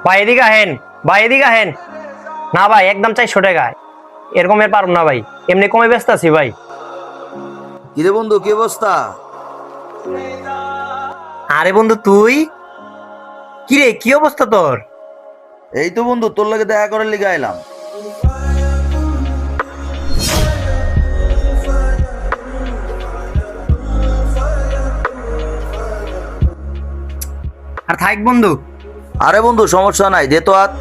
ভাই এদিকে আহেন, ভাই এদিকে আহেন। না ভাই একদম 400 টাকা, এরকমের পারব না ভাই, এমনি কমে ব্যস্ত আছি ভাই। কিরে বন্ধু, কি অবস্থা? আরে বন্ধু তুই, কিরে কি অবস্থা তোর? এই তো বন্ধু, তোর লগে দেখা করার লিগে আইলাম। আর থাক বন্ধু। আরে বন্ধু সমস্যা নাই, দে তো হাত।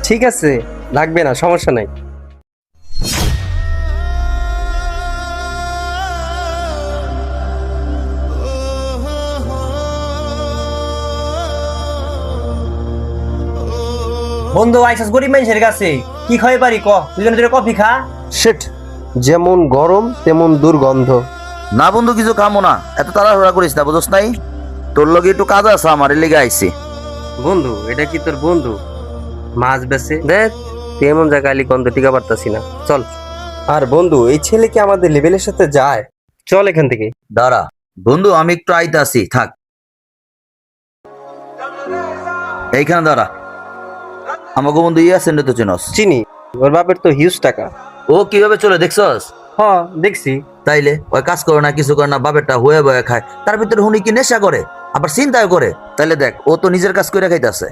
ঠিক আছে, লাগবে না, সমস্যা নাই। বন্ধু আইসাস গরিব মানুষের কাছে, কি খাই পারি ক, দুজনে দুটো কফি খা। শিট, যেমন গরম তেমন দুর্গন্ধ। না বন্ধু, কিছু খামো না, এত তাড়াহুড়া করিস না, বুঝছ নাই? তোর লগে একটু কাজ আছে, আমার এর লিগে আইছি। বন্ধু এটা কি তোর বন্ধু? মাছ বেছে দেখ, তেমন জায়গায় আলি গন্ধ টিকা পারতাছি না, চল। আর বন্ধু এই ছেলে কি আমাদের লেভেলের সাথে যায়? চল এখান থেকে। দাঁড়া বন্ধু, আমি একটু আইতে আসি, থাক এইখানে দাঁড়া। আমাকে বন্ধু আছেন তো চিনস? চিনি, ওর বাপের তো হিউজ টাকা। ও কিভাবে চলে দেখছস? হ, দেখছি। তাইলে ওই কাজ করে না, কিছু করে না, বাপেরটা হয়ে বয়ে খায়, তার ভিতরে হুনি কি নেশা করে, আবার চিন্তাও করে। তাইলে দেখ, ও তো নিজের কাজ করে খাইতেছে।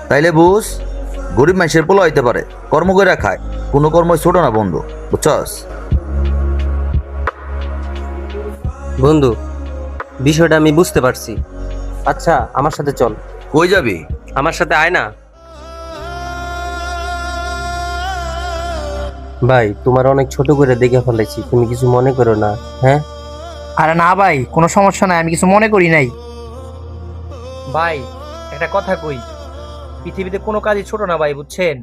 তাইলে বুঝ, গরিব মানুষের পোলা হইতে পারে, কর্ম করে খায়, কোনো কর্মই ছোট না বন্ধু, বুঝছস? বন্ধু বিষয়টা আমি বুঝতে পারছি। আচ্ছা আমার সাথে চল। কই যাবি? আমার সাথে আয় না। ভাই তোমার অনেক ছোট করে দেখে ফেলেছি, তুমি কিছু মনে করো না। হ্যাঁ আরে না ভাই, কোনো সমস্যা নাই, আমি কিছু মনে করি নাই। ভাই একটা কথা কই, পৃথিবীতে কোনো কাজই ছোট না ভাই, বুঝছেন?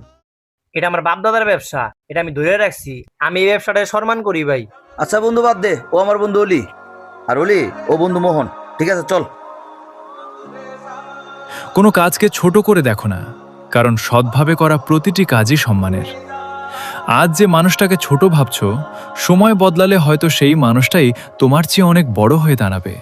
এটা আমার বাপ দাদার ব্যবসা, এটা আমি ধরে রাখছি, আমি এই ব্যবসাটাকে সম্মান করি ভাই। আচ্ছা বন্ধু বাদ দে, ও আমার বন্ধু অলি, আর অলি ও বন্ধু মোহন। ঠিক আছে চল। কোনো কাজকে ছোট করে দেখো না, কারণ সৎভাবে করা প্রতিটি কাজই সম্মানের। আজ যে মানুষটাকে ছোট ভাবছো, সময় বদলালে হয়তো সেই মানুষটাই তোমার চেয়ে অনেক বড় হয়ে দাঁড়াবে।